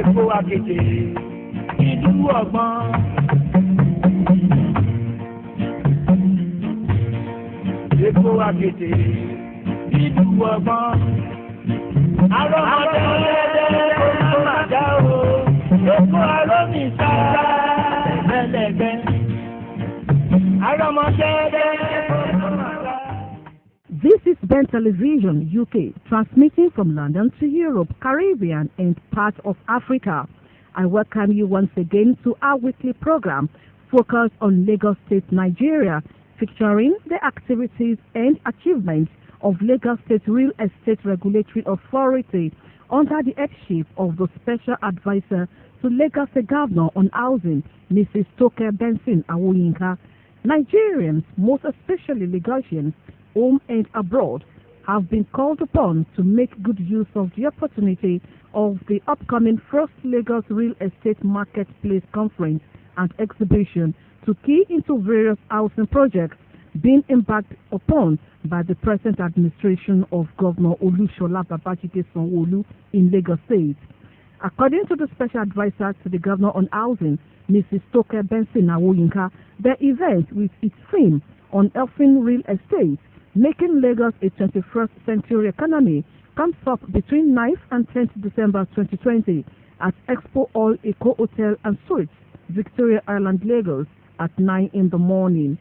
Èkó Akété, ìlú ọgbọ́n. Èkó Akété, ìlú ọgbọ́n. Arọ́mọdé ọlẹ́dẹ́ kó má já o. Èkó arọ́mì sára ẹ̀gbẹ́lẹ́gbẹ́. Arọ́mọdé ọlẹ́dẹ́ kó má já. This is Ben Television UK, transmitting from London to Europe, Caribbean, and parts of Africa. I welcome you once again to our weekly program focused on Lagos State, Nigeria, featuring the activities and achievements of Lagos State Real Estate Regulatory Authority under the headship of the Special Advisor to Lagos State Governor on Housing, Mrs. Toke Benson Awoyinka. Nigerians, most especially Lagosians, home and abroad, have been called upon to make good use of the opportunity of the upcoming First Lagos Real Estate Marketplace Conference and Exhibition to key into various housing projects being embarked upon by the present administration of Governor Olushola Babajide Sanwo-Olu in Lagos State. According to the Special Advisor to the Governor on Housing, Mrs. Toke Benson Awoyinka, the event with its theme on helping real estate, making Lagos a 21st century economy, comes up between 9th and 10th December 2020 at Expo Hall Eco Hotel and Suites, Victoria Island, Lagos, at 9 in the morning.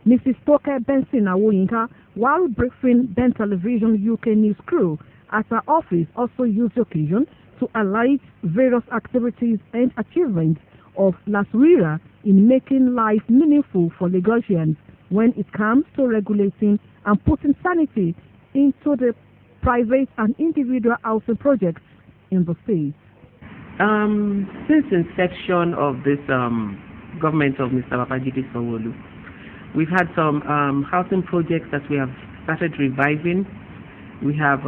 Mrs. Toke Benson Awoyinka, while briefing Ben Television UK News crew at her office, also used the occasion to highlight various activities and achievements of LASRIRA in making life meaningful for Lagosians when it comes to regulating and putting sanity into the private and individual housing projects in the state. Since inception of this government of Mr. Babajide Sanwo-Olu, we've had some housing projects that we have started reviving. We have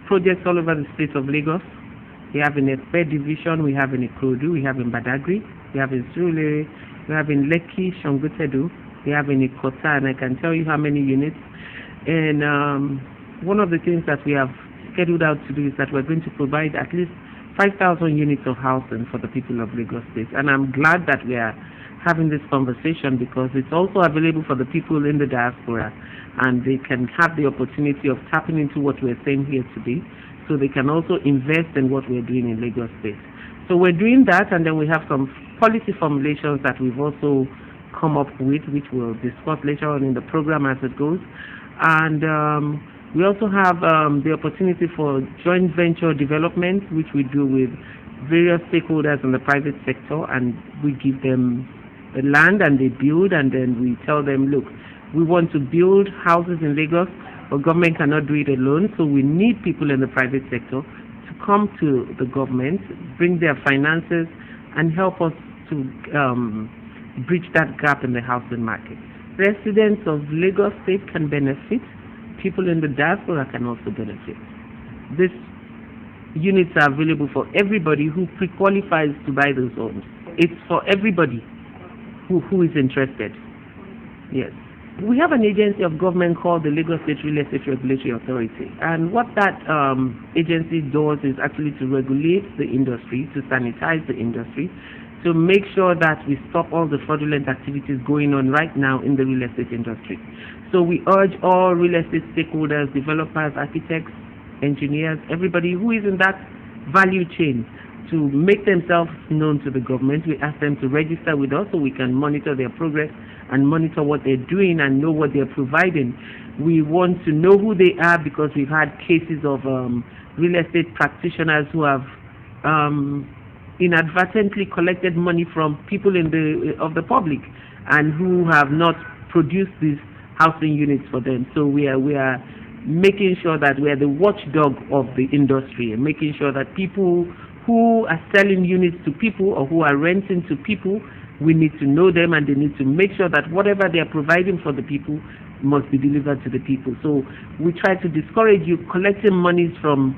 projects all over the state of Lagos. We have in Epe Division, we have in Ikorodu, we have in Badagry, we have in Surulere, we have in Lekki, Sangotedo, we have in Ikota, and I can tell you how many units. And one of the things that we have scheduled out to do is that we're going to provide at least 5,000 units of housing for the people of Lagos State. And I'm glad that we are having this conversation because it's also available for the people in the diaspora, and they can have the opportunity of tapping into what we're saying here today, so they can also invest in what we're doing in Lagos State. So we're doing that, and then we have some policy formulations that we've also come up with, which we'll discuss later on in the program as it goes. And we also have the opportunity for joint venture development, which we do with various stakeholders in the private sector, and we give them the land and they build, and then we tell them, look, we want to build houses in Lagos, but government cannot do it alone, so we need people in the private sector to come to the government, bring their finances, and help us to bridge that gap in the housing market. Residents of Lagos State can benefit. People in the diaspora can also benefit. These units are available for everybody who pre-qualifies to buy those homes. It's for everybody who is interested. Yes. We have an agency of government called the Lagos State Real Estate Regulatory Authority. And what that agency does is actually to regulate the industry, to sanitize the industry, to make sure that we stop all the fraudulent activities going on right now in the real estate industry. So we urge all real estate stakeholders, developers, architects, engineers, everybody who is in that value chain to make themselves known to the government. We ask them to register with us so we can monitor their progress and monitor what they're doing and know what they're providing. We want to know who they are because we've had cases of real estate practitioners who have inadvertently collected money from people of the public and who have not produced these housing units for them. So we are making sure that we are the watchdog of the industry and making sure that people who are selling units to people or who are renting to people, we need to know them and they need to make sure that whatever they are providing for the people must be delivered to the people. So we try to discourage you collecting monies from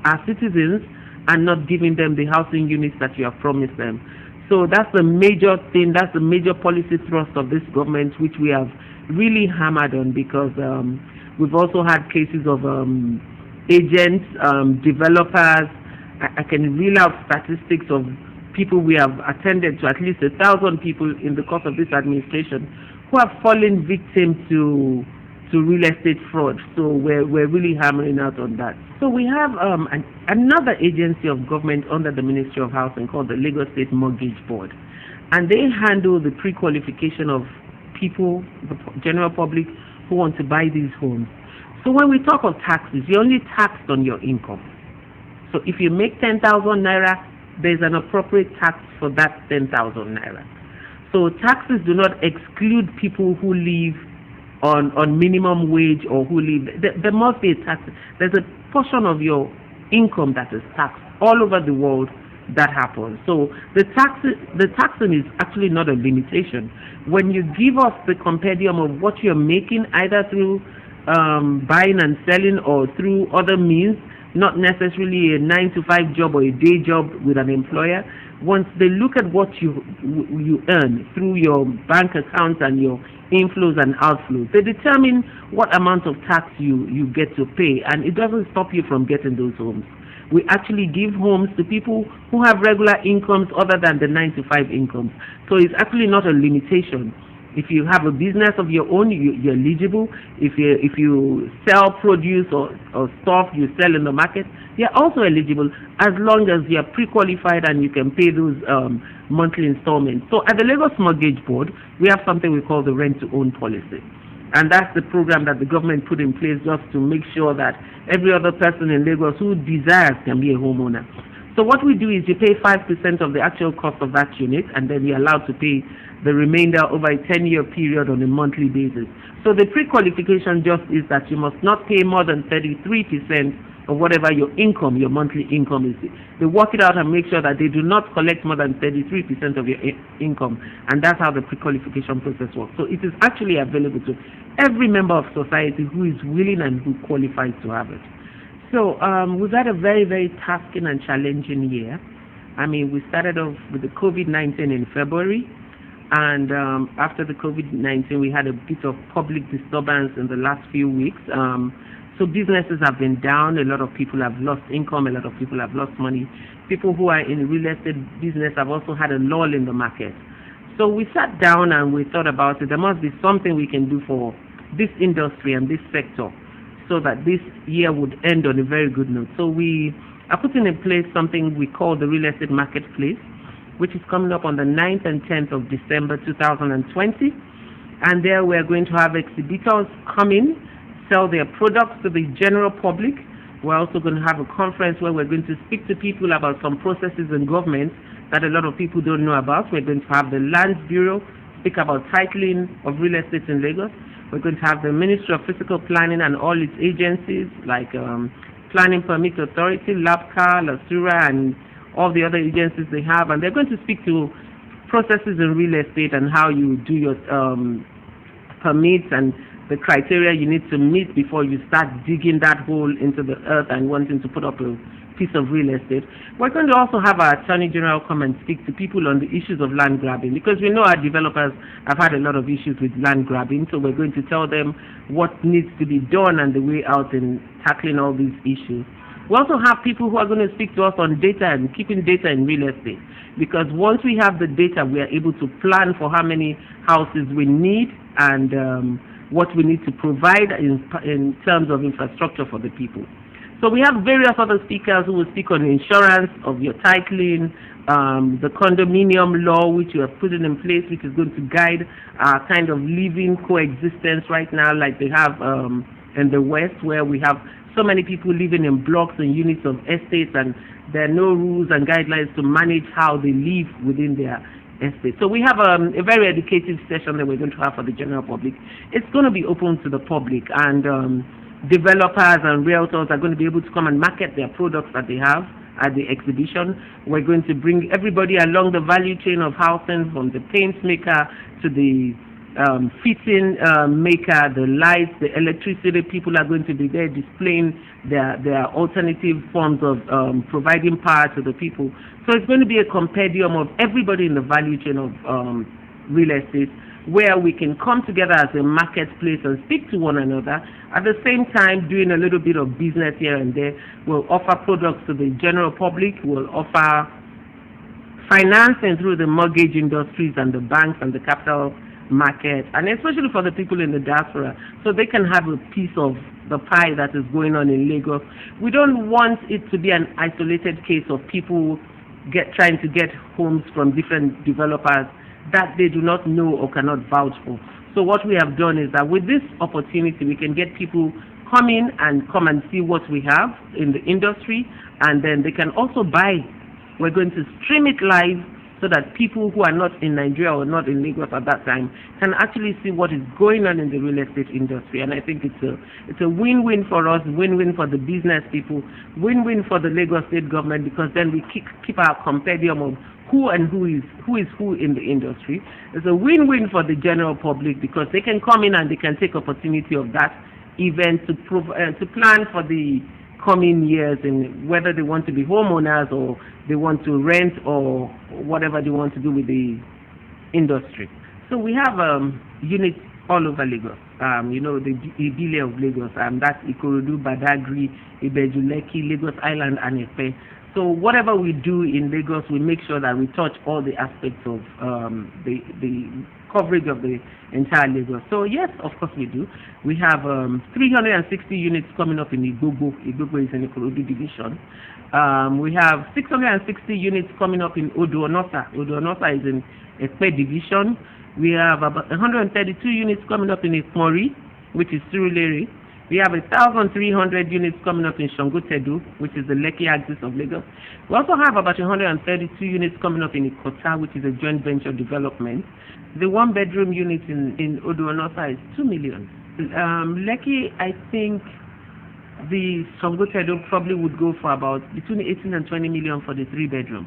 our citizens and not giving them the housing units that you have promised them. So that's the major thing, that's the major policy thrust of this government, which we have really hammered on because we've also had cases of agents, developers, I can reel out statistics of people we have attended to, at least 1,000 people in the course of this administration who have fallen victim to real estate fraud. So we're really hammering out on that. So we have another agency of government under the Ministry of Housing called the Lagos State Mortgage Board, and they handle the pre-qualification of people, the general public, who want to buy these homes. So when we talk of taxes, you're only taxed on your income. So if you make 10,000 naira, there's an appropriate tax for that 10,000 naira. So taxes do not exclude people who live on minimum wage or who live. There must be a tax. There's a portion of your income that is taxed all over the world. That happens. So the taxing is actually not a limitation. When you give us the compendium of what you're making, either through buying and selling or through other means, not necessarily a 9-to-5 job or a day job with an employer, once they look at what you earn through your bank accounts and your inflows and outflows, they determine what amount of tax you get to pay, and it doesn't stop you from getting those homes. We actually give homes to people who have regular incomes other than the 9-to-5 incomes. So it's actually not a limitation. If you have a business of your own, you're eligible. If you sell produce or stuff you sell in the market, you're also eligible, as long as you're pre-qualified and you can pay those monthly installments. So at the Lagos Mortgage Board, we have something we call the rent-to-own policy. And that's the program that the government put in place just to make sure that every other person in Lagos who desires can be a homeowner. So what we do is you pay 5% of the actual cost of that unit, and then you're allowed to pay the remainder over a 10-year period on a monthly basis. So the pre-qualification just is that you must not pay more than 33% of whatever your income, your monthly income is. They work it out and make sure that they do not collect more than 33% of your income, and that's how the pre-qualification process works. So it is actually available to every member of society who is willing and who qualifies to have it. So we've had a very, very tasking and challenging year. I mean, we started off with the COVID-19 in February, and after the COVID-19, we had a bit of public disturbance in the last few weeks. So businesses have been down. A lot of people have lost income. A lot of people have lost money. People who are in real estate business have also had a lull in the market. So we sat down and we thought about it. There must be something we can do for this industry and this sector so that this year would end on a very good note. So we are putting in place something we call the Real Estate Marketplace, which is coming up on the 9th and 10th of December 2020. And there we are going to have exhibitors come in, sell their products to the general public. We're also going to have a conference where we're going to speak to people about some processes in government that a lot of people don't know about. We're going to have the Land Bureau speak about titling of real estate in Lagos. We're going to have the Ministry of Physical Planning and all its agencies like Planning Permit Authority, LAPCA, LASURA, and all the other agencies they have. And they're going to speak to processes in real estate and how you do your permits and the criteria you need to meet before you start digging that hole into the earth and wanting to put up a piece of real estate. We're going to also have our Attorney General come and speak to people on the issues of land grabbing, because we know our developers have had a lot of issues with land grabbing, so we're going to tell them what needs to be done and the way out in tackling all these issues. We also have people who are going to speak to us on data and keeping data in real estate, because once we have the data, we are able to plan for how many houses we need and what we need to provide in terms of infrastructure for the people. So we have various other speakers who will speak on insurance of your titling, the condominium law which you have put in place, which is going to guide our kind of living coexistence right now, like they have in the West, where we have so many people living in blocks and units of estates, and there are no rules and guidelines to manage how they live within their estate. So we have a very educative session that we're going to have for the general public. It's going to be open to the public, and developers and realtors are going to be able to come and market their products that they have at the exhibition. We're going to bring everybody along the value chain of housing, from the paint maker to the fitting maker, the lights, the electricity. People are going to be there displaying their alternative forms of providing power to the people. So it's going to be a compendium of everybody in the value chain of real estate. where we can come together as a marketplace and speak to one another. At the same time, doing a little bit of business here and there. We'll offer products to the general public. We'll offer financing through the mortgage industries and the banks and the capital market, and especially for the people in the diaspora, so they can have a piece of the pie that is going on in Lagos. We don't want it to be an isolated case of people trying to get homes from different developers that they do not know or cannot vouch for. So what we have done is that with this opportunity, we can get people come in and come and see what we have in the industry, and then they can also buy. We're going to stream it live so that people who are not in Nigeria or not in Lagos at that time can actually see what is going on in the real estate industry. And I think it's a win-win for us, win-win for the business people, win-win for the Lagos state government, because then we keep our compendium of who is who in the industry. It's a win-win for the general public because they can come in and they can take opportunity of that event to plan for the coming years, and whether they want to be homeowners or they want to rent or whatever they want to do with the industry. So we have units all over Lagos. The Ibile of Lagos, that's Ikorodu, Badagry, Ibeju, Lekki, Lagos Island, and Efe. So whatever we do in Lagos, we make sure that we touch all the aspects of the coverage of the entire Lagos. So yes, of course we do. We have 360 units coming up in Igbobo. Igbobo is in the Ikorodu division. We have 660 units coming up in Odo-Onosa. Odo-Onosa is in Ekpe division. We have about 132 units coming up in Ikmori, which is Surulere. We have 1,300 units coming up in Shangotedu, which is the Lekki axis of Lagos. We also have about 132 units coming up in Ikota, which is a joint venture development. The one-bedroom unit in Odo-Onosa is 2 million. Lekki, I think the Shangotedu probably would go for about between 18 and 20 million for the 3-bedroom.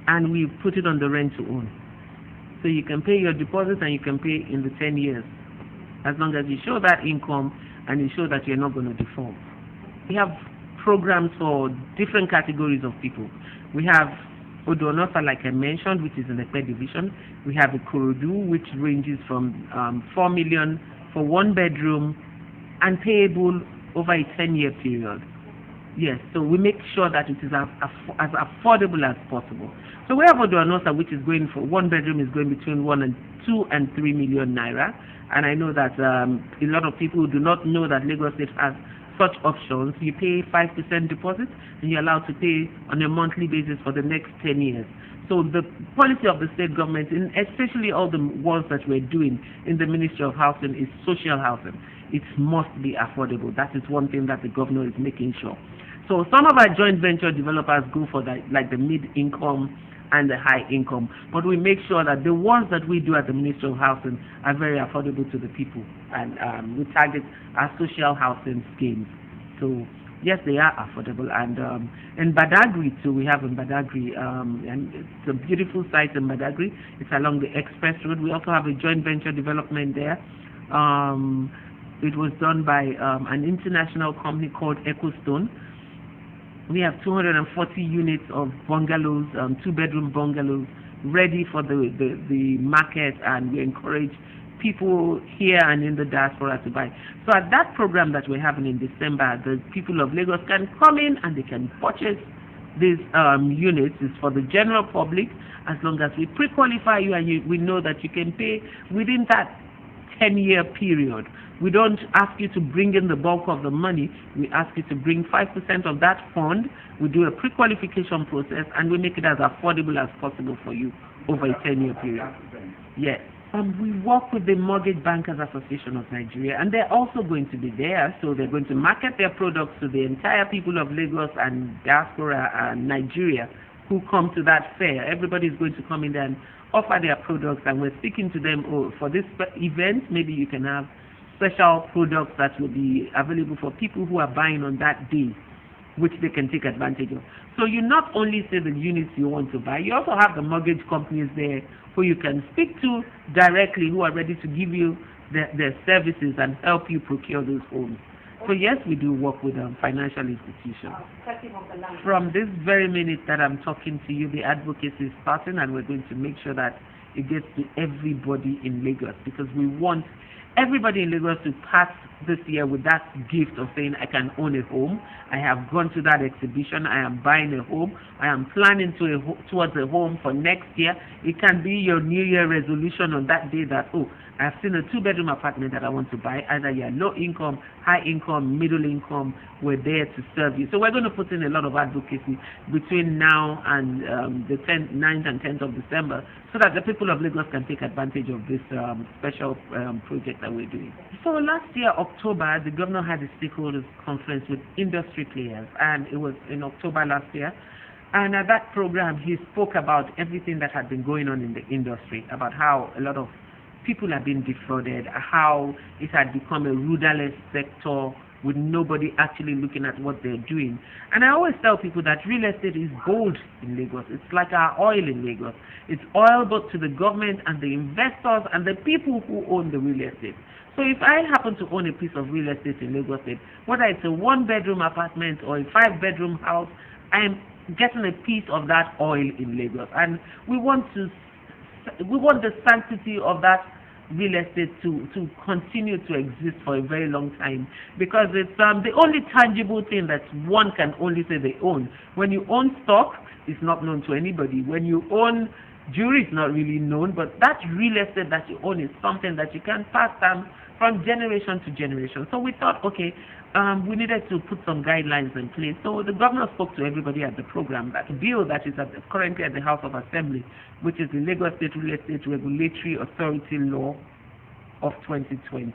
And we put it on the rent to own. So you can pay your deposit and you can pay in the 10 years. As long as you show that income and you show that you're not going to default. We have programs for different categories of people. We have Odo-Onosa, like I mentioned, which is in the Ekpe division. We have Ikorodu, which ranges from 4 million for 1 bedroom and payable over a 10-year period. Yes, so we make sure that it is as affordable as possible. So we have Odo-Onosa, which is going for 1 bedroom is going between 2 and 3 million naira. And I know that a lot of people do not know that Lagos State has such options. You pay 5% deposit and you're allowed to pay on a monthly basis for the next 10 years. So the policy of the state government, and especially all the ones that we're doing in the Ministry of Housing, is social housing. It must be affordable. That is one thing that the governor is making sure. So some of our joint venture developers go for that, like the mid-income and the high income, but we make sure that the ones that we do at the Ministry of Housing are very affordable to the people, and we target our social housing schemes. So yes, they are affordable. And in Badagry too, we have in Badagry, and it's a beautiful site in Badagry. It's along the express road. We also have a joint venture development there. It was done by an international company called EcoStone. We have 240 units of bungalows, 2-bedroom bungalows, ready for the market, and we encourage people here and in the diaspora to buy. So at that program that we're having in December, the people of Lagos can come in and they can purchase these units. It's for the general public, as long as we pre-qualify you and we know that you can pay within that 10-year period. We don't ask you to bring in the bulk of the money. We ask you to bring 5% of that fund. We do a pre-qualification process and we make it as affordable as possible for you over a 10-year period. Yes. We work with the Mortgage Bankers Association of Nigeria, and they're also going to be there. So they're going to market their products to the entire people of Lagos and diaspora and Nigeria who come to that fair. Everybody is going to come in there and offer their products, and we're speaking to them, for this event, maybe you can have special products that will be available for people who are buying on that day, which they can take advantage of. So you not only say the units you want to buy, you also have the mortgage companies there who you can speak to directly, who are ready to give you their services and help you procure those homes. So yes, we do work with financial institutions. From this very minute that I'm talking to you, the advocacy is starting, and we're going to make sure that it gets to everybody in Lagos, because we want everybody in Lagos to pass this year with that gift of saying, I can own a home. I have gone to that exhibition. I am buying a home. I am planning towards a home for next year. It can be your New Year resolution on that day that, oh, I've seen a 2-bedroom apartment that I want to buy. Either you're low income, high income, middle income, we're there to serve you. So we're going to put in a lot of advocacy between now and the 9th and 10th of December, so that the people of Lagos can take advantage of this special project that we're doing. So last year, October, the governor had a stakeholders conference with industry players, and it was in October last year. And at that program, he spoke about everything that had been going on in the industry, about how a lot of people have been defrauded, how it had become a rudderless sector with nobody actually looking at what they're doing. And I always tell people that real estate is gold in Lagos. It's like our oil in Lagos. It's oil both to the government and the investors and the people who own the real estate. So if I happen to own a piece of real estate in Lagos State, whether it's a 1-bedroom apartment or a 5-bedroom house, I'm getting a piece of that oil in Lagos. And we want the sanctity of that real estate to continue to exist for a very long time, because it's the only tangible thing that one can only say they own. When you own stock, it's not known to anybody. When you own jewelry, it's not really known, but that real estate that you own is something that you can pass down from generation to generation. So we thought, okay, we needed to put some guidelines in place. So the governor spoke to everybody at the program. That bill that is currently at the House of Assembly, which is the Lagos State Real Estate Regulatory Authority Law of 2020.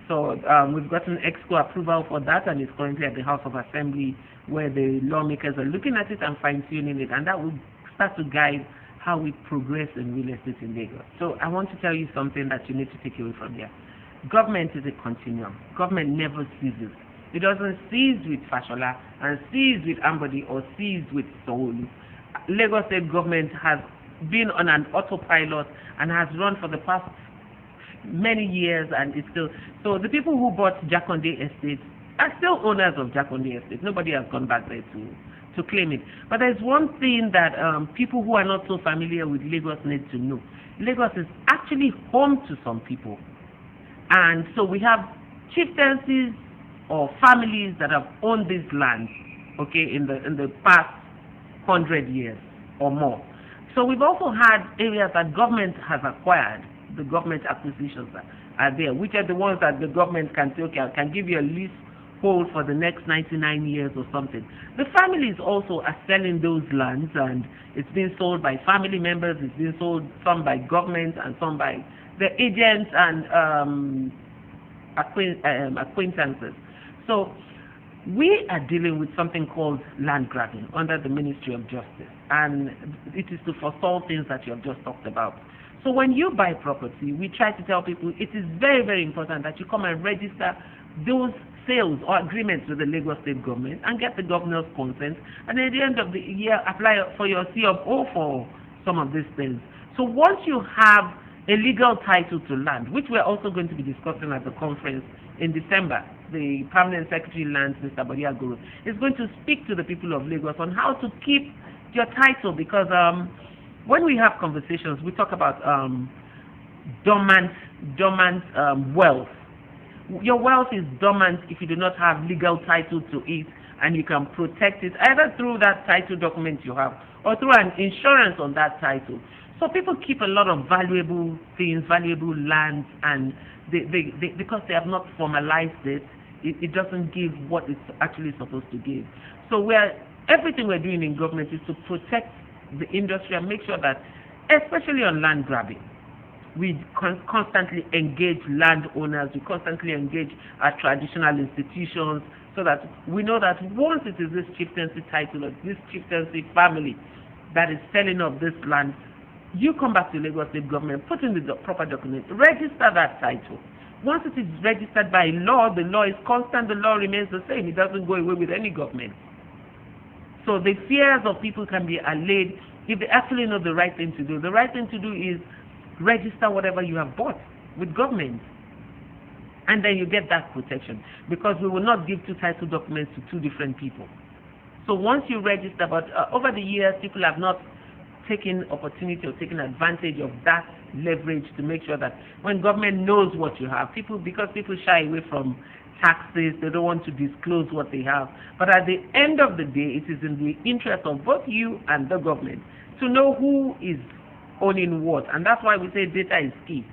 So we've gotten EXCO approval for that, and it's currently at the House of Assembly, where the lawmakers are looking at it and fine-tuning it, and that will start to guide how we progress in real estate in Lagos. So I want to tell you something that you need to take away from here. Government is a continuum. Government never ceases. It doesn't cease with Fashola and cease with Ambody or cease with Sanwo-Olu. Lagos State government has been on an autopilot and has run for the past many years, and it's still. So the people who bought Jakonde Estate are still owners of Jakonde Estate. Nobody has gone back there to claim it. But there's one thing that people who are not so familiar with Lagos need to know. Lagos is actually home to some people. And so we have chieftaincies or families that have owned this land, okay, in the past 100 years or more. So we've also had areas that government has acquired. The government acquisitions are there, which are the ones that the government can say, okay, I can give you a leasehold for the next 99 years or something. The families also are selling those lands, and it's being sold by family members, it's being sold some by government and some by the agents and acquaintances. So we are dealing with something called land grabbing under the Ministry of Justice, and it is to forestall things that you have just talked about. So when you buy property, we try to tell people it is very, very important that you come and register those sales or agreements with the Lagos State government and get the governor's consent, and at the end of the year apply for your C of O for some of these things. So once you have a legal title to land, which we're also going to be discussing at the conference in December, the Permanent Secretary Lands, Mr. Bode Aguru, is going to speak to the people of Lagos on how to keep your title, because when we have conversations, we talk about dormant wealth. Your wealth is dormant if you do not have legal title to it, and you can protect it either through that title document you have or through an insurance on that title. So people keep a lot of valuable things, valuable lands, and because they have not formalized it, it doesn't give what it's actually supposed to give. So everything we're doing in government is to protect the industry and make sure that, especially on land grabbing, we constantly engage landowners, we constantly engage our traditional institutions, so that we know that once it is this chieftaincy title or this chieftaincy family that is selling off this land, you come back to Lagos State government, put in the proper document, register that title. Once it is registered by law, the law is constant, the law remains the same. It doesn't go away with any government. So the fears of people can be allayed if they actually know the right thing to do. The right thing to do is register whatever you have bought with government, and then you get that protection, because we will not give two title documents to two different people. So once you register, but over the years people have not taking opportunity or taking advantage of that leverage to make sure that when government knows what you have, because people shy away from taxes, they don't want to disclose what they have. But at the end of the day, it is in the interest of both you and the government to know who is owning what, and that's why we say data is key.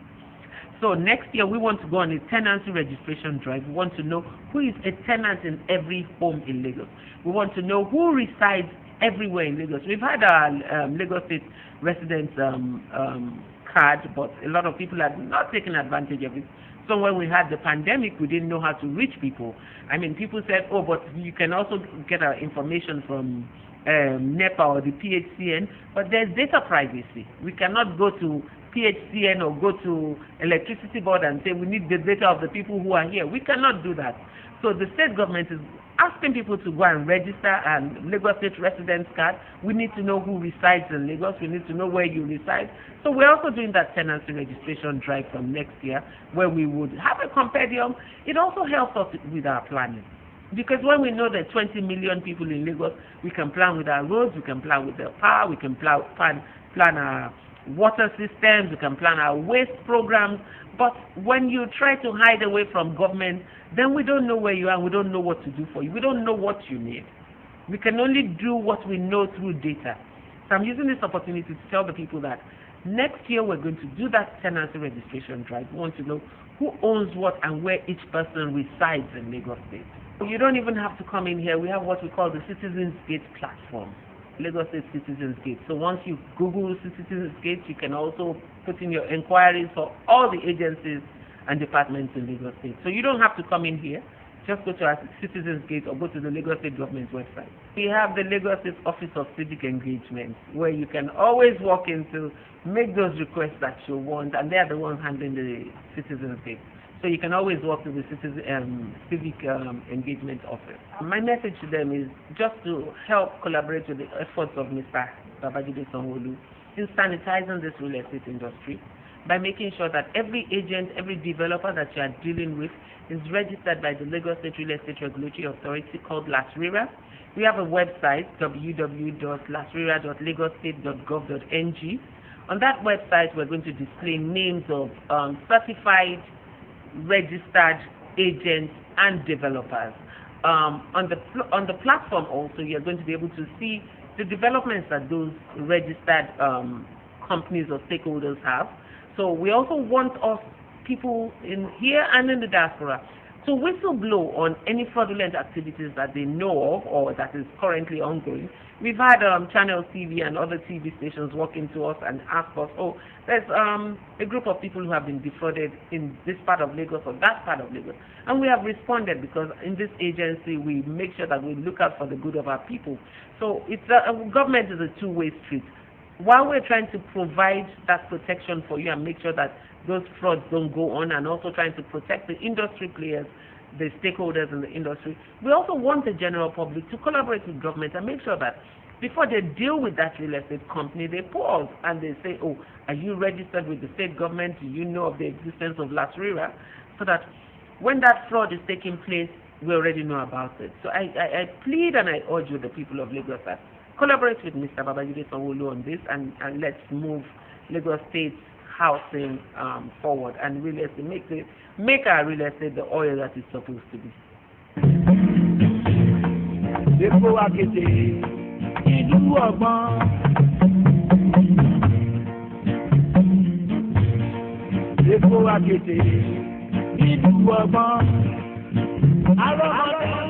So next year we want to go on a tenancy registration drive. We want to know who is a tenant in every home in Lagos. We want to know who resides everywhere in Lagos. We've had our Lagos State residents card, but a lot of people are not taking advantage of it. So when we had the pandemic, we didn't know how to reach people. I mean, people said, oh, but you can also get our information from NEPA or the PHCN, but there's data privacy. We cannot go to PHCN or go to Electricity Board and say we need the data of the people who are here. We cannot do that. So the state government is asking people to go and register and Lagos State residence card. We need to know who resides in Lagos. We need to know where you reside. So we're also doing that tenancy registration drive from next year where we would have a compendium. It also helps us with our planning. Because when we know that 20 million people in Lagos, we can plan with our roads, we can plan with the power, we can plan our water systems, we can plan our waste programs. But when you try to hide away from government, then we don't know where you are, we don't know what to do for you, we don't know what you need. We can only do what we know through data. So I'm using this opportunity to tell the people that next year we're going to do that tenancy registration drive. We want to know who owns what and where each person resides in Lagos State. You don't even have to come in here. We have what we call the Citizens Gate platform, Lagos State Citizens Gate. So once you Google Citizens Gate, you can also put in your inquiries for all the agencies and departments in Lagos State. So you don't have to come in here. Just go to our Citizens Gate or go to the Lagos State government's website. We have the Lagos State Office of Civic Engagement, where you can always walk in to make those requests that you want, and they are the ones handling the Citizens Gate. So you can always walk to the Civic Engagement Office. My message to them is just to help collaborate with the efforts of Mr. Babajide Sanwo-Olu in sanitizing this real estate industry by making sure that every agent, every developer that you are dealing with is registered by the Lagos State Real Estate Regulatory Authority called LASRERA. We have a website, www.lasrera.lagosstate.gov.ng. On that website, we're going to display names of certified registered agents and developers. On the platform also, you're going to be able to see the developments that those registered companies or stakeholders have. So we also want us, people in here and in the diaspora, to whistleblow on any fraudulent activities that they know of or that is currently ongoing. We've had Channel TV and other TV stations walking to us and ask us, oh, there's a group of people who have been defrauded in this part of Lagos or that part of Lagos. And we have responded because in this agency we make sure that we look out for the good of our people. So it's government is a two-way street. While we're trying to provide that protection for you and make sure that those frauds don't go on, and also trying to protect the industry players, the stakeholders in the industry, we also want the general public to collaborate with government and make sure that before they deal with that real estate company, they pause and they say, oh, are you registered with the state government? Do you know of the existence of LASRERA? So that when that fraud is taking place, we already know about it. So I plead and I urge you, the people of Lagos, that collaborate with Mr. Babajide Sanwo-Olu on this, and let's move Lagos State's housing forward and real estate, make our real estate the oil that it's supposed to be. Èkó Akété, ìlú ọgbọ́n. Èkó Akété, ìlú ọgbọ́n. Àrọ́mọdé.